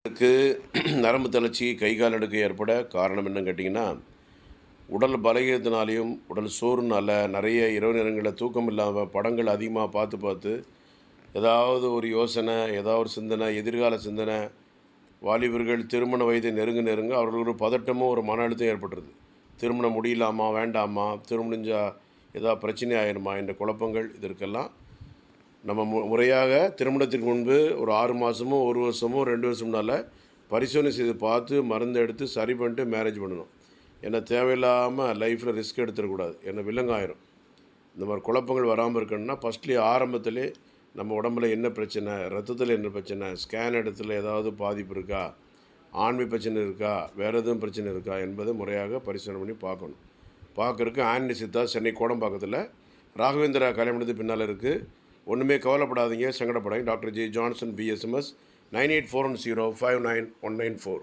இதுக்கு நரம்பு தளர்ச்சி, கை கால் நடுக்கம் ஏற்பட காரணம் என்னன்னு கேட்டிங்கன்னா, உடல் பலகீனத்தினாலேயும், உடல் சோர்வுனால நிறைய இரவு நேரங்கள்ல தூக்கம் இல்லாம படங்கள் அதிகமா பார்த்து பார்த்து, ஏதாவது ஒரு யோசனை, ஏதாவது ஒரு சிந்தனை, எதிர்கால சிந்தனை, வாலிபர்கள் திருமண வயதை நெருங்க நெருங்க அவர்களுக்கு ஒரு பதட்டமும், ஒரு மன அழுத்தம் ஏற்பட்டுருது. திருமணம் முடியலாமா? வேண்டாமா? திருமணம் முடிஞ்சா ஏதாவது பிரச்சனை ஆயிருமா? என்ற குழப்பங்கள் இதற்கெல்லாம் நம்ம முறையாக திருமணத்திற்கு முன்பு ஒரு 6 மாதமோ, 1 வருஷமோ, 2 வருஷம்னால பரிசோதனை செய்து பார்த்து, மருந்து எடுத்து சரி பண்ணிட்டு மேரேஜ் பண்ணணும். ஏன்னா தேவையில்லாமல் லைஃப்பில் ரிஸ்க் எடுத்துடக்கூடாது. ஏன்னா வில்லங்கம். இந்த மாதிரி குழப்பங்கள் வராமல் இருக்கணும்னா ஃபஸ்ட்லேயே ஆரம்பத்திலே நம்ம உடம்புல என்ன பிரச்சனை, ரத்தத்தில் என்ன பிரச்சனை, ஸ்கேன் இடத்துல ஏதாவது பாதிப்பு இருக்கா, ஆண்மை பிரச்சனை இருக்கா, வேறு எதுவும் பிரச்சனை இருக்கா என்பதை முறையாக பரிசோதனை பண்ணி பார்க்கணும். பார்க்குறக்கு ஆன்டி சித்தா சென்னை கோடம்பாக்கத்தில் ராகவேந்திரா கல்யாணத்துக்கு பின்னால் இருக்குது. ஒன்றுமே கவலைப்படாதீங்க, சங்கடப்படாதீங்க. Doctor J Johnson, BSMS 9841059194.